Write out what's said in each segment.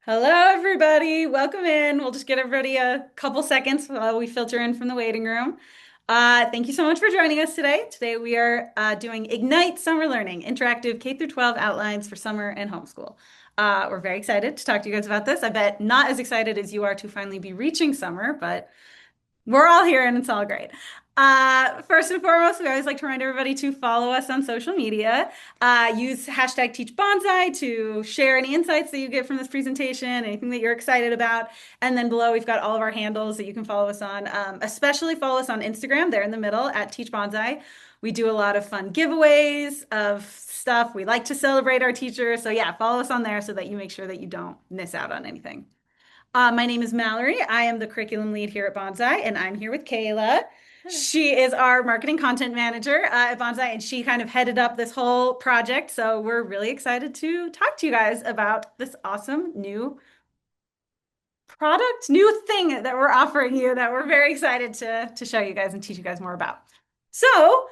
Hello, everybody. Welcome in. We'll just get everybody a couple seconds while we filter in from the waiting room. Thank you so much for joining us today. Today we are doing Ignite Summer Learning, interactive K through 12 outlines for summer and homeschool. We're very excited to talk to you guys about this. I bet not as excited as you are to finally be reaching summer, but we're all here and it's all great. First and foremost, we always like to remind everybody to follow us on social media. Use hashtag Teach Banzai to share any insights that you get from this presentation, anything that you're excited about. And then below, we've got all of our handles that you can follow us on. Especially follow us on Instagram. They're in the middle at Teach Banzai. We do a lot of fun giveaways of stuff. We like to celebrate our teachers. So yeah, follow us on there so that you make sure that you don't miss out on anything. My name is Mallory. I am the curriculum lead here at Banzai, and I'm here with Kayla. She is our marketing content manager at Banzai, and she kind of headed up this whole project. So we're really excited to talk to you guys about this awesome new product, new thing that we're offering you that we're very excited to show you guys and teach you guys more about. So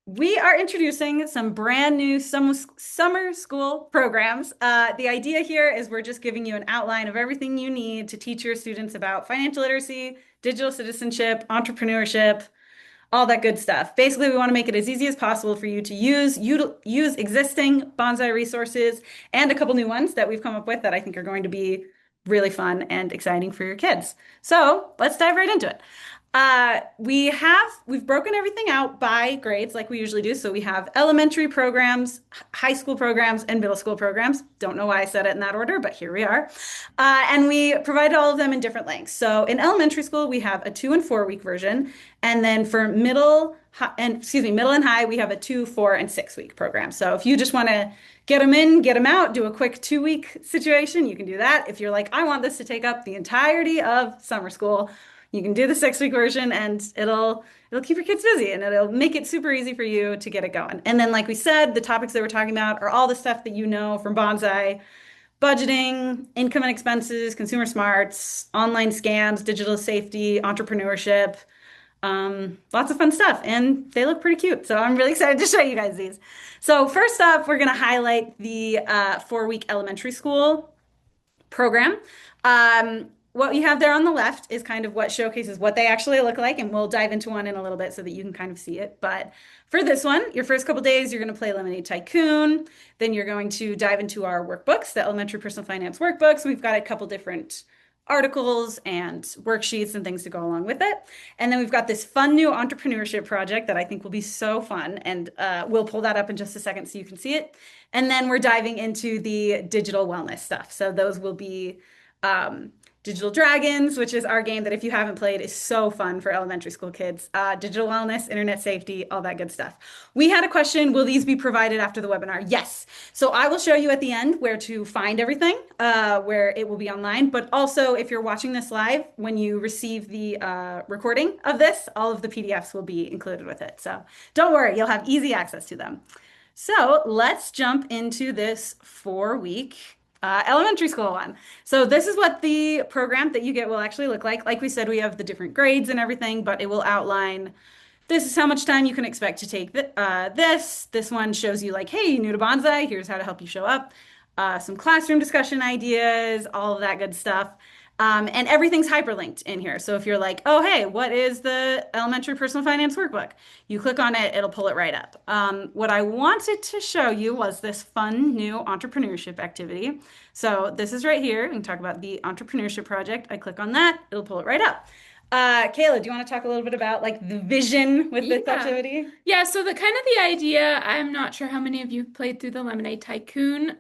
we are introducing some brand new summer school programs. The idea here is we're just giving you an outline of everything you need to teach your students about financial literacy, digital citizenship, entrepreneurship, all that good stuff. Basically, we want to make it as easy as possible for you to use existing Banzai resources and a couple new ones that we've come up with that I think are going to be really fun and exciting for your kids. So let's dive right into it. We've broken everything out by grades like we usually do. So we have elementary programs, high school programs, and middle school programs. Don't know why I said it in that order, but here we are. And we provided all of them in different lengths. So in elementary school, we have a 2 and 4 week version. And then for middle and high, we have a 2, 4, and 6 week program. So if you just want to get them in, get them out, do a quick 2 week situation, you can do that. If you're like, I want this to take up the entirety of summer school, you can do the 6 week version and it'll keep your kids busy and it'll make it super easy for you to get it going. And then, like we said, the topics that we're talking about are all the stuff that you know from Banzai: budgeting, income and expenses, consumer smarts, online scams, digital safety, entrepreneurship, lots of fun stuff. And they look pretty cute. So I'm really excited to show you guys these. So first up, we're going to highlight the 4 week elementary school program. What you have there on the left is kind of what showcases what they actually look like, and we'll dive into one in a little bit so that you can kind of see it. But for this one, your first couple days, you're going to play Lemonade Tycoon. Then you're going to dive into our workbooks, the elementary personal finance workbooks. We've got a couple different articles and worksheets and things to go along with it. And then we've got this fun new entrepreneurship project that I think will be so fun. And we'll pull that up in just a second so you can see it. And then we're diving into the digital wellness stuff. So those will be Digital Dragons, which is our game that if you haven't played is so fun for elementary school kids. Digital wellness, internet safety, all that good stuff. We had a question, will these be provided after the webinar? Yes. So I will show you at the end where to find everything, where it will be online. But also, if you're watching this live, when you receive the recording of this, all of the PDFs will be included with it. So don't worry, you'll have easy access to them. So let's jump into this 4 week elementary school one. So this is what the program that you get will actually look like. Like we said, we have the different grades and everything, but it will outline this is how much time you can expect to take this. This one shows you like, hey, new to Banzai, here's how to help you show up. Some classroom discussion ideas, all of that good stuff. And everything's hyperlinked in here. So if you're like, oh, hey, what is the elementary personal finance workbook? You click on it, it'll pull it right up. What I wanted to show you was this fun new entrepreneurship activity. So this is right here. We can talk about the entrepreneurship project. I click on that, it'll pull it right up. Kayla, do you want to talk a little bit about like the vision with this Yeah. activity? Yeah, so the kind of the idea, I'm not sure how many of you played through the Lemonade Tycoon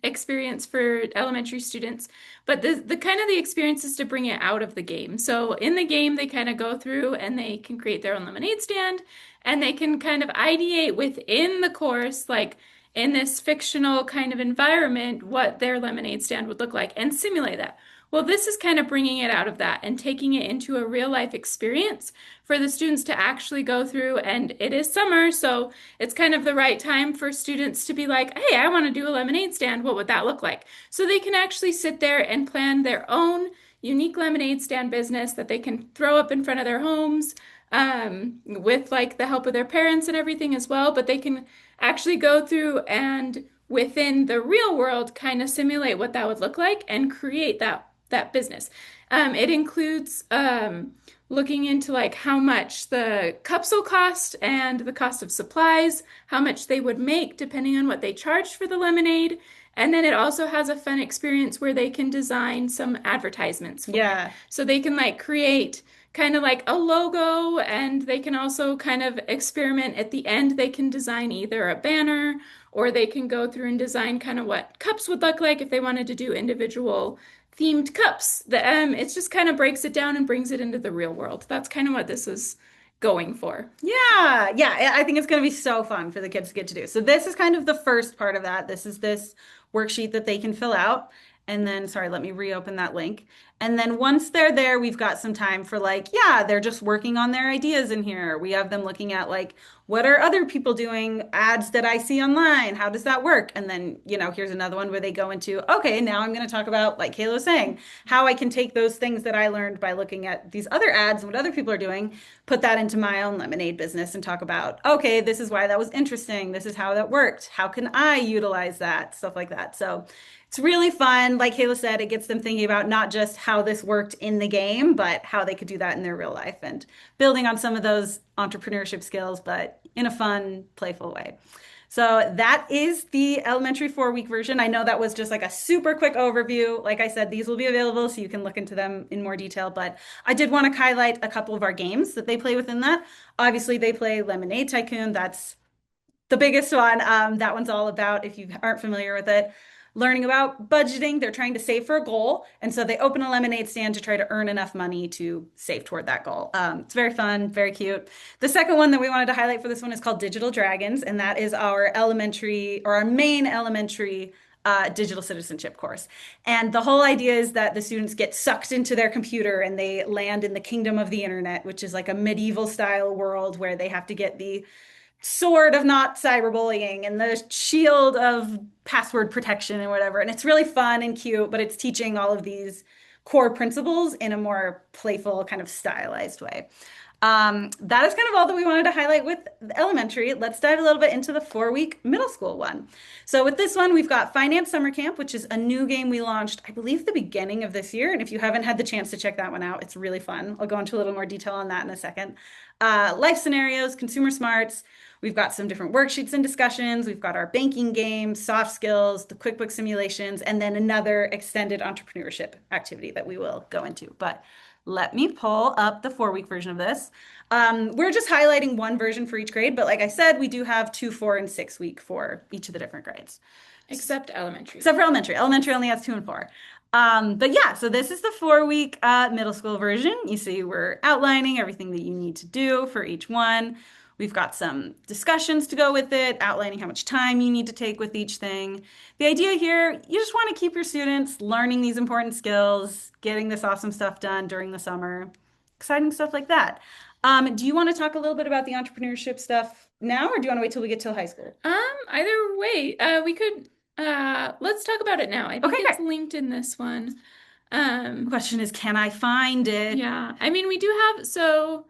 experience for elementary students, but the kind of the experience is to bring it out of the game. So in the game, they kind of go through and they can create their own lemonade stand and they can kind of ideate within the course, like in this fictional kind of environment, what their lemonade stand would look like and simulate that. Well, this is kind of bringing it out of that and taking it into a real life experience for the students to actually go through. And it is summer, so it's kind of the right time for students to be like, hey, I want to do a lemonade stand. What would that look like? So they can actually sit there and plan their own unique lemonade stand business that they can throw up in front of their homes with like the help of their parents and everything as well. But they can actually go through and within the real world kind of simulate what that would look like and create that business. It includes looking into like how much the cups will cost and the cost of supplies, how much they would make depending on what they charged for the lemonade. And then it also has a fun experience where they can design some advertisements for it. Yeah. So they can like create kind of like a logo, and they can also kind of experiment at the end. They can design either a banner, or they can go through and design kind of what cups would look like if they wanted to do individual themed cups. It just kind of breaks it down and brings it into the real world. That's kind of what this is going for. Yeah, yeah, I think it's going to be so fun for the kids to get to do. So this is kind of the first part of that. This is this worksheet that they can fill out. And then, sorry, let me reopen that link. And then once they're there, we've got some time for like, yeah, they're just working on their ideas in here. We have them looking at like, what are other people doing? Ads that I see online. How does that work? And then, here's another one where they go into, okay, now I'm going to talk about, like Kayla was saying, how I can take those things that I learned by looking at these other ads and what other people are doing, put that into my own lemonade business and talk about, okay, this is why that was interesting. This is how that worked. How can I utilize that? Stuff like that. So it's really fun. Like Kayla said, it gets them thinking about not just how this worked in the game, but how they could do that in their real life and building on some of those entrepreneurship skills, but in a fun, playful way. So that is the elementary 4-week version. I know that was just like a super quick overview. Like I said, these will be available so you can look into them in more detail, but I did want to highlight a couple of our games that they play within that. Obviously, they play Lemonade Tycoon. That's the biggest one. That one's all about, if you aren't familiar with it, learning about budgeting. They're trying to save for a goal. And so they open a lemonade stand to try to earn enough money to save toward that goal. It's very fun, very cute. The second one that we wanted to highlight for this one is called Digital Dragons. And that is our elementary or our main elementary digital citizenship course. And the whole idea is that the students get sucked into their computer and they land in the kingdom of the internet, which is like a medieval style world where they have to get the sword of not cyberbullying and the shield of password protection and whatever. And it's really fun and cute, but it's teaching all of these core principles in a more playful, kind of stylized way. That is kind of all that we wanted to highlight with elementary. Let's dive a little bit into the 4-week middle school one. So with this one, we've got Finance Summer Camp, which is a new game we launched, I believe, the beginning of this year. And if you haven't had the chance to check that one out, it's really fun. I'll go into a little more detail on that in a second. Life scenarios, consumer smarts. We've got some different worksheets and discussions. We've got our banking game, soft skills, the QuickBooks simulations, and then another extended entrepreneurship activity that we will go into. But let me pull up the 4-week version of this. We're just highlighting one version for each grade, but like I said, we do have 2, 4, and 6-week for each of the different grades. Except elementary. Except for elementary. Elementary only has 2 and 4. But yeah, so this is the 4-week middle school version. You see, we're outlining everything that you need to do for each one. We've got some discussions to go with it, outlining how much time you need to take with each thing. The idea here, you just want to keep your students learning these important skills, getting this awesome stuff done during the summer, exciting stuff like that. Do you want to talk a little bit about the entrepreneurship stuff now, or do you want to wait till we get to high school? Either way, we could let's talk about it now. I think Okay, it's great. linked in this one. The question is, can I find it? Yeah, I mean, we do have,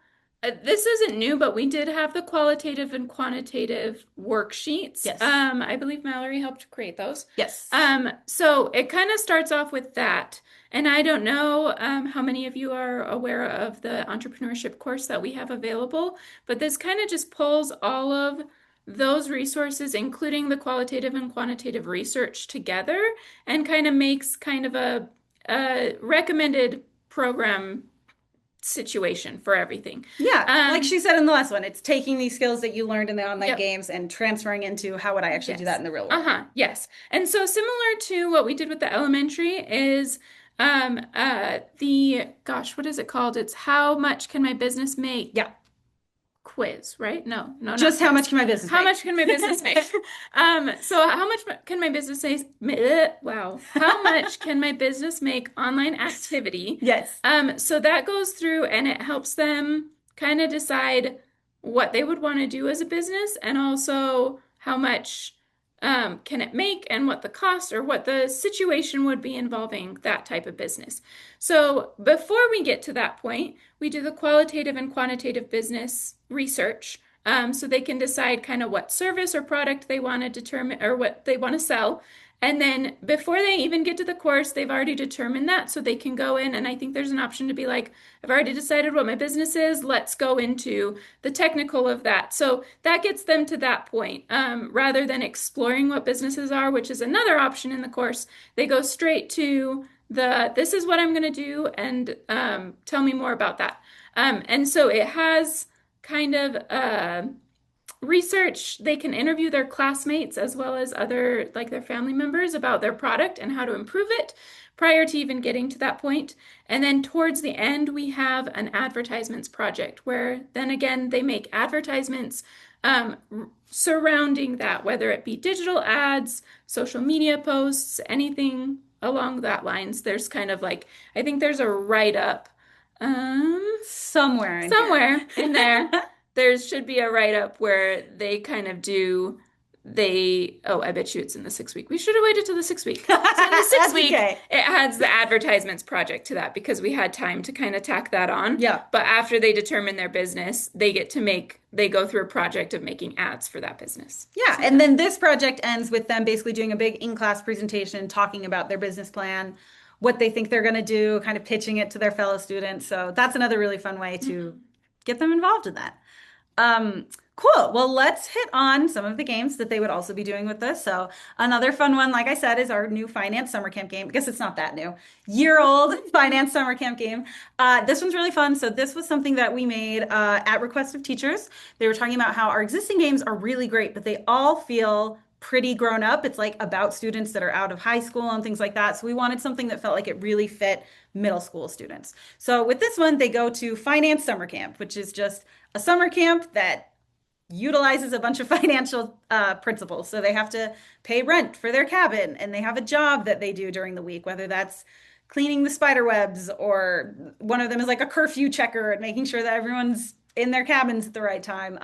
this isn't new, but we did have the qualitative and quantitative worksheets. Yes. I believe Mallory helped create those. Yes. So it kind of starts off with that. And I don't know how many of you are aware of the entrepreneurship course that we have available, but this kind of just pulls all of those resources, including the qualitative and quantitative research together, and kind of makes kind of a recommended program situation for everything. Yeah, like she said in the last one, it's taking these skills that you learned in the online Yep. games and transferring into how would I actually do that in the real world. Yes. And so similar to what we did with the elementary is what is it called? It's how much can my business make? Yeah. Quiz, right? No, not Just how quiz. much can my business How make? much can my business make? So how much can my business make? Wow. How much can my business make online activity? Yes. So that goes through and it helps them kind of decide what they would want to do as a business and also how much can it make and what the cost or what the situation would be involving that type of business. So before we get to that point, we do the qualitative and quantitative business research So they can decide kind of what service or product they want to determine or what they want to sell. And then before they even get to the course, they've already determined that. So they can go in, and I think there's an option to be like, I've already decided what my business is. Let's go into the technical of that. So that gets them to that point. Rather than exploring what businesses are, which is another option in the course, they go straight to this is what I'm going to do, and tell me more about that. And so it has kind of research. They can interview their classmates as well as other, like their family members, about their product and how to improve it prior to even getting to that point. And then towards the end, we have an advertisements project where then again, they make advertisements surrounding that, whether it be digital ads, social media posts, anything along that lines. There's kind of like, I think there's a write-up Somewhere in here. somewhere in there. There should be a write-up where they kind of do I bet you it's in the 6 week. We should have waited till the 6 week. So in the six That's week, okay. it adds the advertisements project to that because we had time to kind of tack that on. Yeah. But after they determine their business, they go through a project of making ads for that business. Yeah, So and then this project ends with them basically doing a big in-class presentation, talking about their business plan, what they think they're going to do, kind of pitching it to their fellow students. So that's another really fun way to mhm. get them involved in that. Cool. Well, let's hit on some of the games that they would also be doing with this. So another fun one, like I said, is our new finance summer camp game. I guess it's not that new. Year-old finance summer camp game. This one's really fun. So this was something that we made at request of teachers. They were talking about how our existing games are really great, but they all feel pretty grown up. It's like about students that are out of high school and things like that. So we wanted something that felt like it really fit middle school students. So with this one, they go to finance summer camp, which is just a summer camp that utilizes a bunch of financial principles. So they have to pay rent for their cabin and they have a job that they do during the week, whether that's cleaning the spider webs or one of them is like a curfew checker and making sure that everyone's in their cabins at the right time.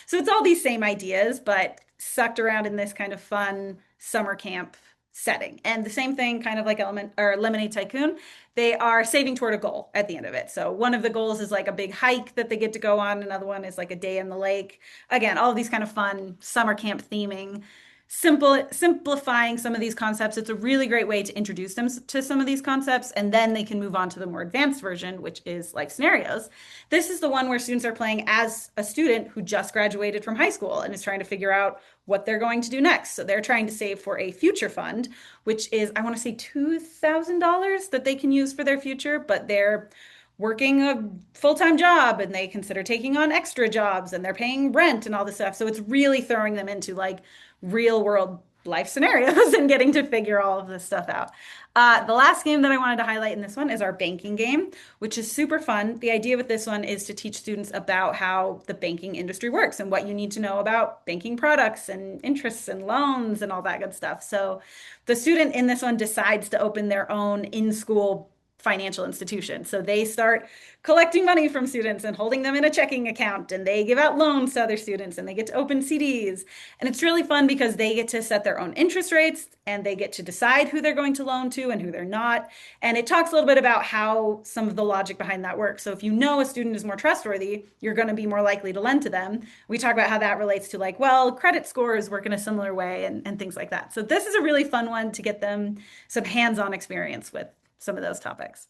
So it's all these same ideas, but sucked around in this kind of fun summer camp setting. And the same thing, kind of like Element or Lemonade Tycoon, they are saving toward a goal at the end of it. So one of the goals is like a big hike that they get to go on. Another one is like a day in the lake. Again, all of these kind of fun summer camp theming, simplifying some of these concepts. It's a really great way to introduce them to some of these concepts, and then they can move on to the more advanced version, which is like scenarios. This is the one where students are playing as a student who just graduated from high school and is trying to figure out what they're going to do next. So they're trying to save for a future fund, which is, I want to say, $2,000 that they can use for their future, but they're working a full-time job and they consider taking on extra jobs and they're paying rent and all this stuff. So it's really throwing them into like real world life scenarios and getting to figure all of this stuff out. The last game that I wanted to highlight in this one is our banking game, which is super fun. The idea with this one is to teach students about how the banking industry works and what you need to know about banking products and interests and loans and all that good stuff. So the student in this one decides to open their own in-school financial institution. So they start collecting money from students and holding them in a checking account, and they give out loans to other students and they get to open CDs. And it's really fun because they get to set their own interest rates and they get to decide who they're going to loan to and who they're not. And it talks a little bit about how some of the logic behind that works. So if you know a student is more trustworthy, you're going to be more likely to lend to them. We talk about how that relates to like, well, credit scores work in a similar way and things like that. So this is a really fun one to get them some hands-on experience with some of those topics.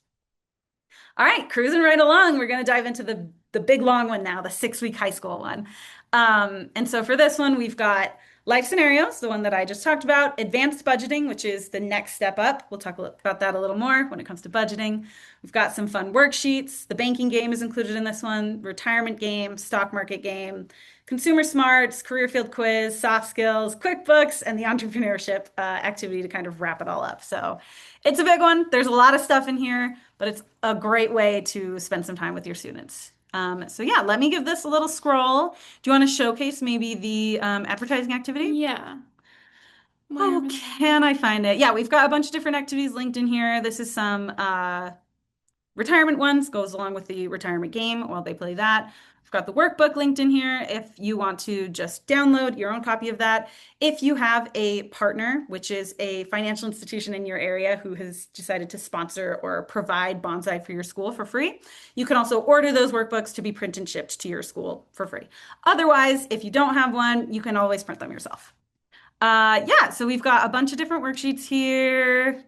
All right, cruising right along. We're going to dive into the big long one now, the 6 week high school one. And so for this one, we've got life scenarios, the one that I just talked about, advanced budgeting, which is the next step up. We'll talk about that a little more when it comes to budgeting. We've got some fun worksheets. The banking game is included in this one, retirement game, stock market game, consumer smarts, career field quiz, soft skills, QuickBooks, and the entrepreneurship activity to kind of wrap it all up. So it's a big one. There's a lot of stuff in here, but it's a great way to spend some time with your students. So yeah, let me give this a little scroll. Do you want to showcase maybe the advertising activity? Yeah. Where Oh, was can I find it? Yeah, we've got a bunch of different activities linked in here. This is some retirement ones, goes along with the retirement game while they play that. I've got the workbook linked in here if you want to just download your own copy of that. If you have a partner, which is a financial institution in your area who has decided to sponsor or provide Banzai for your school for free, you can also order those workbooks to be print and shipped to your school for free. Otherwise, if you don't have one, you can always print them yourself. Yeah, so we've got a bunch of different worksheets here,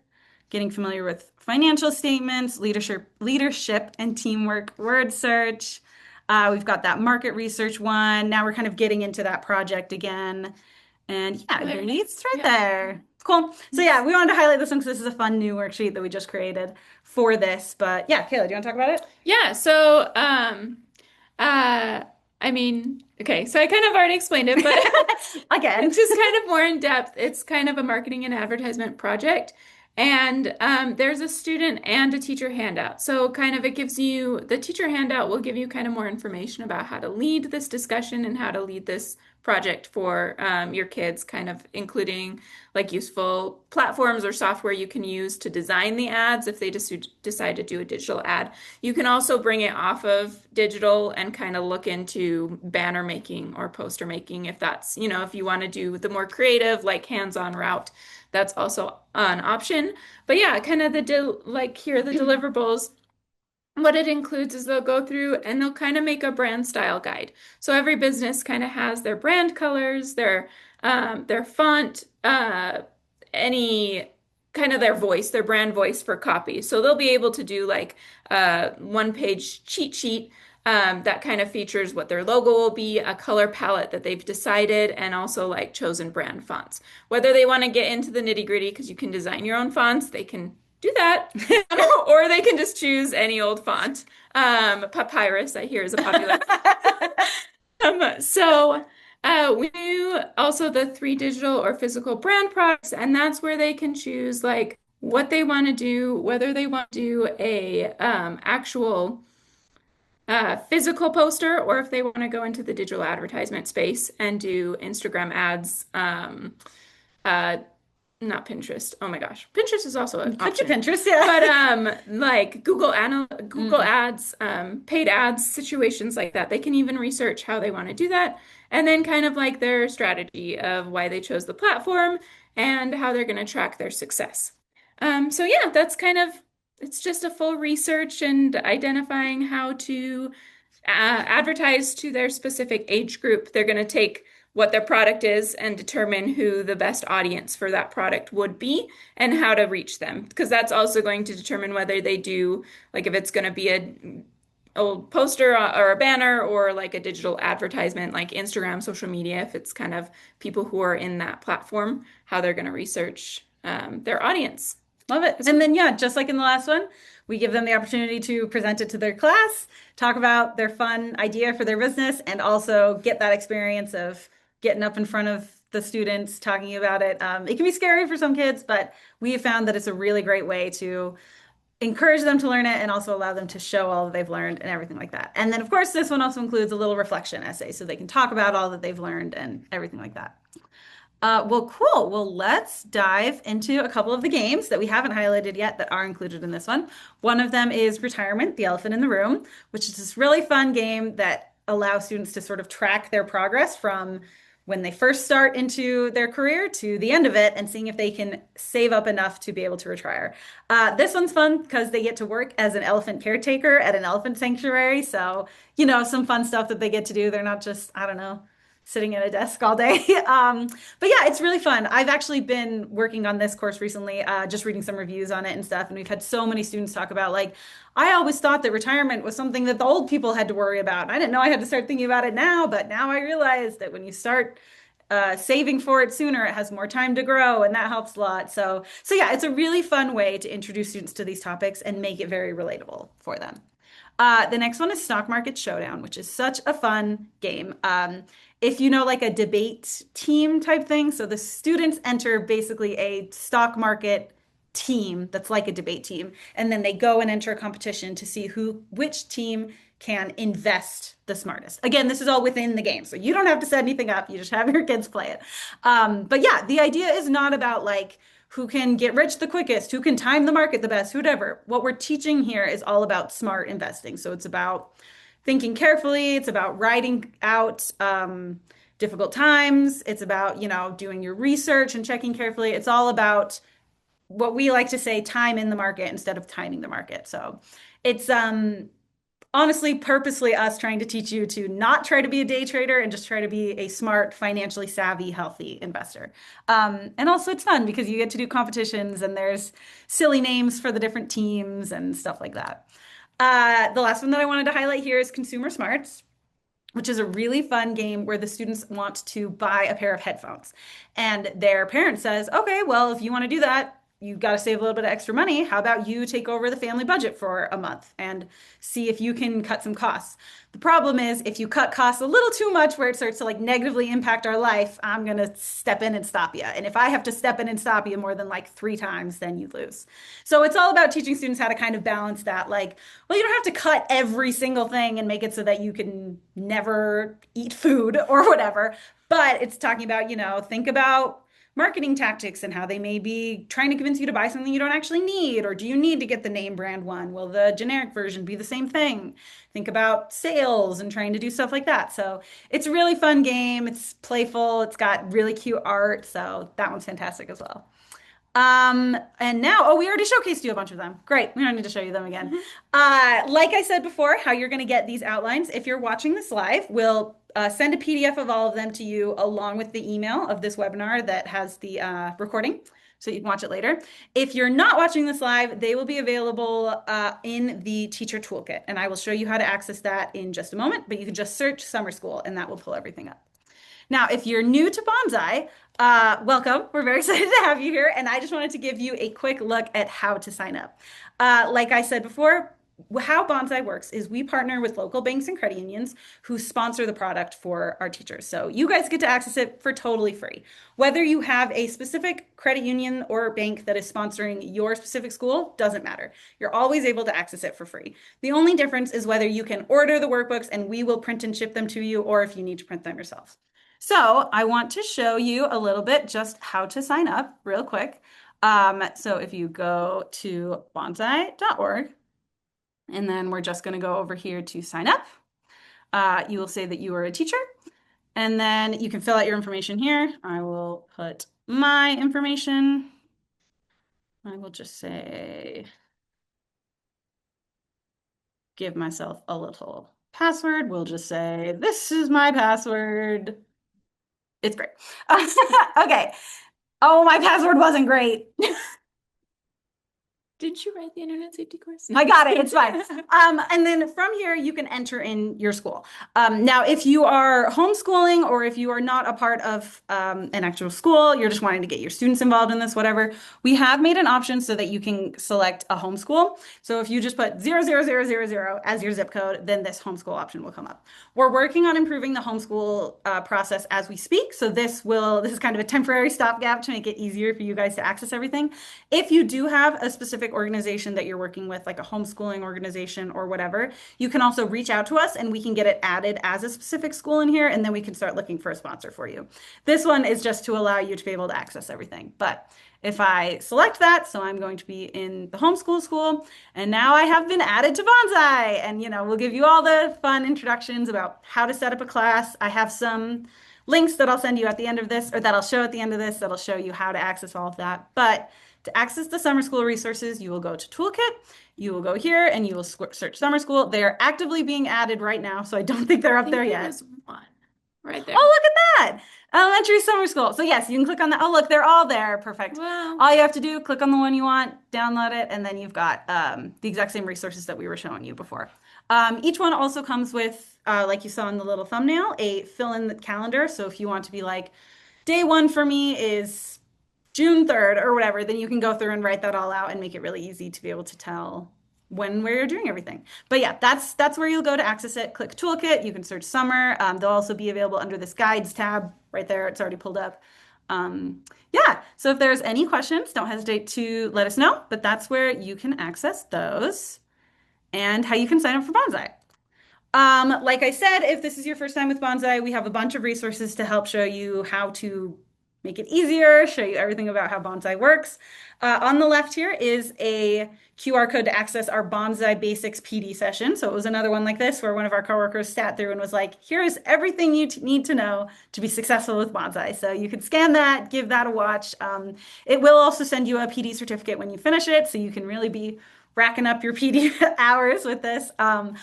getting familiar with financial statements, leadership and teamwork word search. We've got that market research one. Now we're kind of getting into that project again. And yeah, There. it's right Yeah. there. Cool. So yeah, we wanted to highlight this one because this is a fun new worksheet that we just created for this. But yeah, Kayla, do you want to talk about it? Yeah, so uh I mean, okay, so I kind of already explained it, but Again. it's just kind of more in depth. It's kind of a marketing and advertisement project. And there's a student and a teacher handout. So kind of it gives you, the teacher handout will give you kind of more information about how to lead this discussion and how to lead this project for your kids, kind of including like useful platforms or software you can use to design the ads if they just decide to do a digital ad. You can also bring it off of digital and kind of look into banner making or poster making if that's, if you want to do the more creative, like hands-on route, that's also an option. But yeah, kind of like here are the deliverables. What it includes is they'll go through and they'll kind of make a brand style guide. So every business kind of has their brand colors, their font, any kind of their voice, their brand voice for copy. So they'll be able to do like a one-page cheat sheet that kind of features what their logo will be, a color palette that they've decided, and also like chosen brand fonts. Whether they want to get into the nitty-gritty because you can design your own fonts, they can do that. Or they can just choose any old font. Papyrus, I hear, is a popular. We do also the three digital or physical brand products, and that's where they can choose like what they want to do, whether they want to do a actual physical poster or if they want to go into the digital advertisement space and do Instagram ads. Uh, Not Pinterest. Oh my gosh. Pinterest is also an Could do option. Pinterest, yeah. But like Google Mm. ads, paid ads, situations like that. They can even research how they want to do that and then kind of like their strategy of why they chose the platform and how they're going to track their success. So yeah, that's kind of it's just a full research and identifying how to advertise to their specific age group. They're going to take what their product is and determine who the best audience for that product would be and how to reach them. Because that's also going to determine whether they do, like if it's going to be a old poster or a banner or like a digital advertisement like Instagram, social media, if it's kind of people who are in that platform, how they're going to research their audience. Love it. And then, yeah, just like in the last one, we give them the opportunity to present it to their class, talk about their fun idea for their business, and also get that experience of getting up in front of the students, talking about it. It can be scary for some kids, but we have found that it's a really great way to encourage them to learn it and also allow them to show all that they've learned and everything like that. And then, of course, this one also includes a little reflection essay so they can talk about all that they've learned and everything like that. Well, cool. Well, let's dive into a couple of the games that we haven't highlighted yet that are included in this one. One of them is Retirement, the Elephant in the Room, which is this really fun game that allows students to sort of track their progress from when they first start into their career to the end of it and seeing if they can save up enough to be able to retire. This one's fun because they get to work as an elephant caretaker at an elephant sanctuary. So, some fun stuff that they get to do. They're not just, I don't know, sitting at a desk all day. But yeah, it's really fun. I've actually been working on this course recently, just reading some reviews on it and stuff. And we've had so many students talk about like, I always thought that retirement was something that the old people had to worry about. I didn't know I had to start thinking about it now, but now I realize that when you start saving for it sooner, it has more time to grow, and that helps a lot. So yeah, it's a really fun way to introduce students to these topics and make it very relatable for them. The next one is Stock Market Showdown, which is such a fun game. If you know, like a debate team type thing, so the students enter basically a stock market team that's like a debate team, and then they go and enter a competition to see which team can invest the smartest. Again, this is all within the game, so you don't have to set anything up. You just have your kids play it. But yeah, the idea is not about like who can get rich the quickest, who can time the market the best, whatever. What we're teaching here is all about smart investing. So it's about thinking carefully. It's about writing out difficult times. It's about, doing your research and checking carefully. It's all about what we like to say, time in the market instead of timing the market. So it's honestly purposely us trying to teach you to not try to be a day trader and just try to be a smart, financially savvy, healthy investor. And also it's fun because you get to do competitions and there's silly names for the different teams and stuff like that. The last one that I wanted to highlight here is Consumer Smarts, which is a really fun game where the students want to buy a pair of headphones. And their parent says, okay, well, if you want to do that, you got to save a little bit of extra money. How about you take over the family budget for a month and see if you can cut some costs? The problem is if you cut costs a little too much where it starts to like negatively impact our life, I'm going to step in and stop you. And if I have to step in and stop you more than like 3 times, then you lose. So it's all about teaching students how to kind of balance that. Like, well, you don't have to cut every single thing and make it so that you can never eat food or whatever. But it's talking about, think about marketing tactics and how they may be trying to convince you to buy something you don't actually need, or do you need to get the name brand one? Will the generic version be the same thing? Think about sales and trying to do stuff like that. So it's a really fun game. It's playful. It's got really cute art. So that one's fantastic as well. And now, oh, we already showcased you a bunch of them. Great. We don't need to show you them again. Mhm. Like I said before, how you're going to get these outlines. If you're watching this live, we'll send a PDF of all of them to you along with the email of this webinar that has the recording, so you can watch it later. If you're not watching this live, they will be available in the teacher toolkit, and I will show you how to access that in just a moment, but you can just search summer school and that will pull everything up. Now, if you're new to Banzai, welcome. We're very excited to have you here. And I just wanted to give you a quick look at how to sign up. Like I said before, how Banzai works is we partner with local banks and credit unions who sponsor the product for our teachers. So you guys get to access it for totally free. Whether you have a specific credit union or bank that is sponsoring your specific school, doesn't matter. You're always able to access it for free. The only difference is whether you can order the workbooks and we will print and ship them to you, or if you need to print them yourself. So I want to show you a little bit just how to sign up real quick. So if you go to banzai.org, and then we're just going to go over here to sign up. You will say that you are a teacher, and then you can fill out your information here. I will put my information. I will just say, give myself a little password. We'll just say, this is my password. It's great. Okay. Oh, my password wasn't great. Did you write the internet safety course? I got it. It's fine. And then from here, you can enter in your school. Now, if you are homeschooling or if you are not a part of an actual school, you're just wanting to get your students involved in this, whatever, we have made an option so that you can select a homeschool. So if you just put 00000 as your zip code, then this homeschool option will come up. We're working on improving the homeschool process as we speak. So this is kind of a temporary stopgap to make it easier for you guys to access everything. If you do have a specific organization that you're working with, like a homeschooling organization or whatever, you can also reach out to us and we can get it added as a specific school in here, and then we can start looking for a sponsor for you. This one is just to allow you to be able to access everything. But if I select that, so I'm going to be in the homeschool school, and now I have been added to Banzai, and we'll give you all the fun introductions about how to set up a class. I have some links that I'll send you at the end of this, or that I'll show at the end of this, that'll show you how to access all of that. But to access the summer school resources, you will go to Toolkit, you will go here, and you will search summer school. They are actively being added right now, so I don't think they're up there yet. There's one right there. Oh, look at that. Elementary summer school. So yes, you can click on that. Oh, look, they're all there. Perfect. Wow. All you have to do, click on the one you want, download it, and then you've got the exact same resources that we were showing you before. Each one also comes with, like you saw in the little thumbnail, a fill-in the calendar. So if you want to be like, day one for me is June 3rd or whatever, then you can go through and write that all out and make it really easy to be able to tell where you're doing everything. But yeah, that's where you'll go to access it. Click Toolkit. You can search summer. They'll also be available under this guides tab right there. It's already pulled up. Yeah, so if there's any questions, don't hesitate to let us know. But that's where you can access those and how you can sign up for Banzai. Like I said, if this is your first time with Banzai, we have a bunch of resources to help show you how to make it easier, show you everything about how Banzai works. On the left here is a QR code to access our Banzai Basics PD session. So it was another one like this where one of our coworkers sat through and was like, here's everything you need to know to be successful with Banzai. So you could scan that, give that a watch. It will also send you a PD certificate when you finish it, so you can really be racking up your PD hours with this. On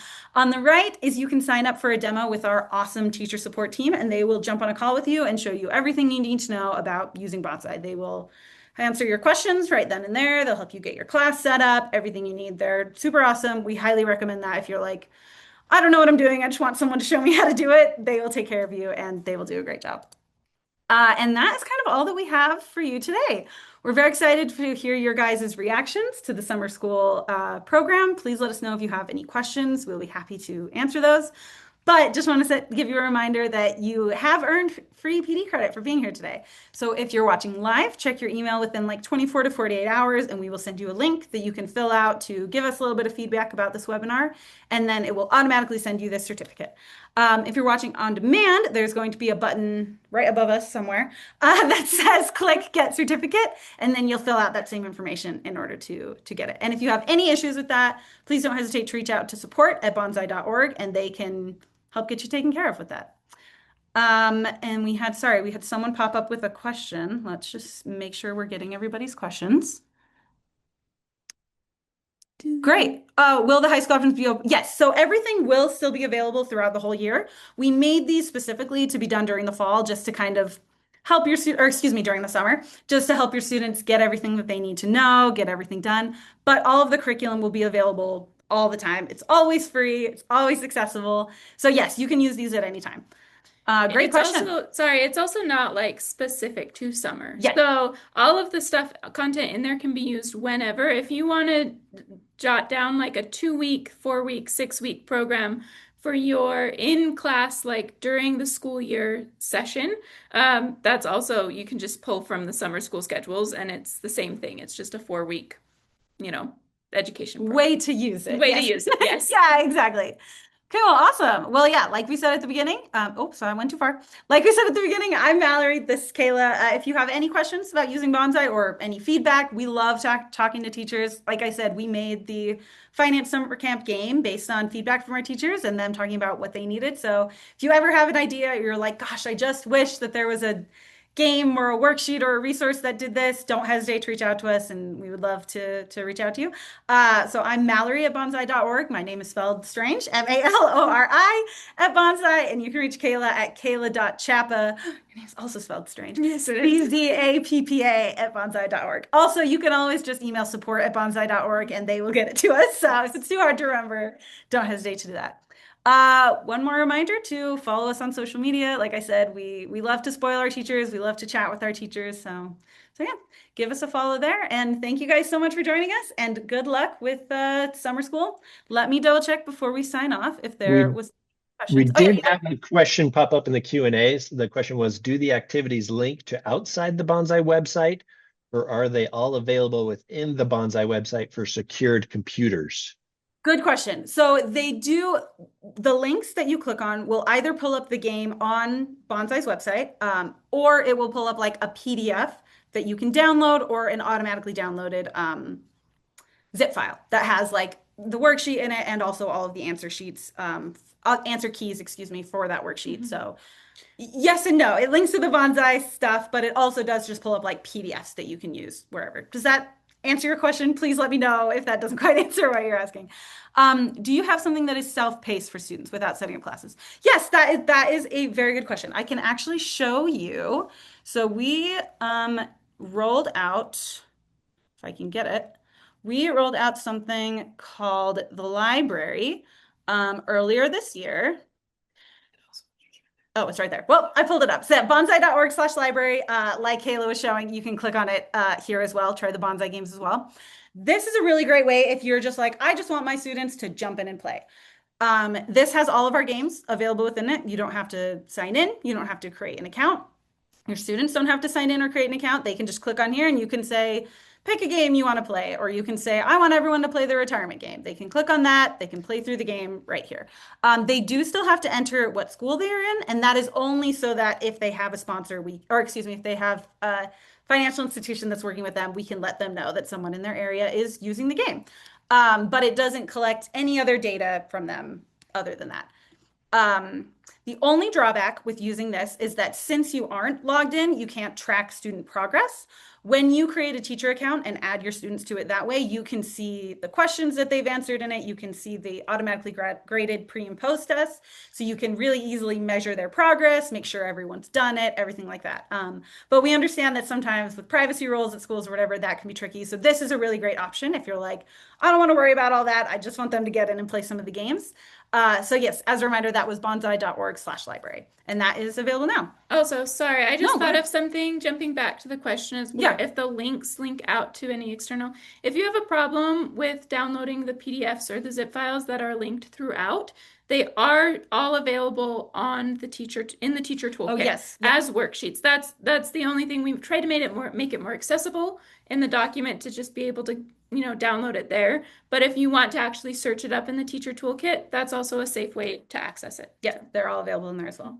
the right is you can sign up for a demo with our awesome teacher support team, and they will jump on a call with you and show you everything you need to know about using Banzai. They will answer your questions right then and there. They'll help you get your class set up, everything you need. They're super awesome. We highly recommend that if you're like, I don't know what I'm doing, I just want someone to show me how to do it. They will take care of you and they will do a great job. And that is kind of all that we have for you today. We're very excited to hear your guys' reactions to the summer school program. Please let us know if you have any questions. We'll be happy to answer those. But just want to give you a reminder that you have earned free PD credit for being here today. So if you're watching live, check your email within like 24 to 48 hours, and we will send you a link that you can fill out to give us a little bit of feedback about this webinar, and then it will automatically send you this certificate. If you're watching on demand, there's going to be a button right above us somewhere that says click get certificate, and then you'll fill out that same information in order to get it. And if you have any issues with that, please don't hesitate to reach out to support@banzai.org, and they can help get you taken care of with that. And we had someone pop up with a question. Let's just make sure we're getting everybody's questions. Great. Will the high school options be open? Yes. So everything will still be available throughout the whole year. We made these specifically to be done during the fall, just to kind of help your student, or excuse me, during the summer, just to help your students get everything that they need to know, get everything done. But all of the curriculum will be available all the time. It's always free. It's always accessible. So yes, you can use these at any time. Great It's question. also, sorry, it's also not like specific to summer. Yes. So all of the stuff, content in there can be used whenever. If you want to jot down like a 2 week, 4 week, 6 week program for your in class, like during the school year session, that's also, you can just pull from the summer school schedules and it's the same thing. It's just a 4 week, you know, education Way program. to use it. Way to Yes. use it. Yes. Yeah, exactly. Cool, awesome. Well, yeah, like we said at the beginning, sorry, I went too far. Like we said at the beginning, I'm Mallory, this is Kayla. If you have any questions about using Banzai or any feedback, we love talking to teachers. Like I said, we made the finance summer camp game based on feedback from our teachers and them talking about what they needed. So if you ever have an idea, you're like, gosh, I just wish that there was a game or a worksheet or a resource that did this, don't hesitate to reach out to us, and we would love to reach out to you. So I'm Mallory at banzai.org. My name is spelled strange, Malori at Banzai, and you can reach Kayla at kayla.chappa. Your name is also spelled strange. Yes, it is. Bzappa at banzai.org. Also, you can always just email support@banzai.org and they will get it to us. So if it's too hard to remember, don't hesitate to do that. One more reminder to follow us on social media. Like I said, we love to spoil our teachers. We love to chat with our teachers. So yeah, give us a follow there. And thank you guys so much for joining us. And good luck with summer school. Let me double check before we sign off if there We was we questions. Oh yeah, did have a question pop up in the Q&As. The question was, do the activities link to outside the Banzai website, or are they all available within the Banzai website for secured computers? good question. So they do, the links that you click on will either pull up the game on Banzai's website, or it will pull up like a PDF that you can download or an automatically downloaded zip file that has like the worksheet in it and also all of the answer sheets, answer keys, excuse me, for that worksheet. So yes and no. It links to the Banzai stuff, but it also does just pull up like PDFs that you can use wherever. Does that answer your question? Please let me know if that doesn't quite answer what you're asking. Do you have something that is self-paced for students without setting up classes? Yes, that is a very good question. I can actually show you. So we rolled out, if I can get it, we rolled out something called the library earlier this year. Oh, it's right there. Well, I pulled it up. So at banzai.org/library, like Kayla was showing, you can click on it here as well. Try the Banzai games as well. This is a really great way if you're just like, I just want my students to jump in and play. This has all of our games available within it. You don't have to sign in. You don't have to create an account. Your students don't have to sign in or create an account. They can just click on here and you can say, pick a game you want to play, or you can say, I want everyone to play the retirement game. They can click on that. They can play through the game right here. They do still have to enter what school they're in, and that is only so that if they have a sponsor, or excuse me, if they have a financial institution that's working with them, we can let them know that someone in their area is using the game. But it doesn't collect any other data from them other than that. The only drawback with using this is that since you aren't logged in, you can't track student progress. When you create a teacher account and add your students to it that way, you can see the questions that they've answered in it. You can see the automatically graded pre and post tests. So you can really easily measure their progress, make sure everyone's done it, everything like that. But we understand that sometimes with privacy rules at schools or whatever, that can be tricky. So this is a really great option if you're like, I don't want to worry about all that. I just want them to get in and play some of the games. So yes, as a reminder, that was banzai.org/library, and that is available now. Also, sorry, I just No, thought of something, jumping back to the question is Yeah. if the links link out to any external. If you have a problem with downloading the PDFs or the zip files that are linked throughout, they are all available on the teacher in the teacher toolkit yes. as worksheets. That's the only thing we've tried to make it more accessible in the document to just be able to download it there. But if you want to actually search it up in the teacher toolkit, that's also a safe way to access it. Yeah, they're all available in there as well.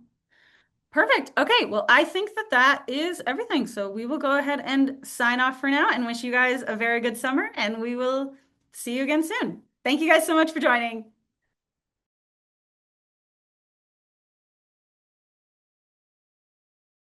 Perfect. Okay, well, I think that is everything. So we will go ahead and sign off for now and wish you guys a very good summer, and we will see you again soon. Thank you guys so much for joining.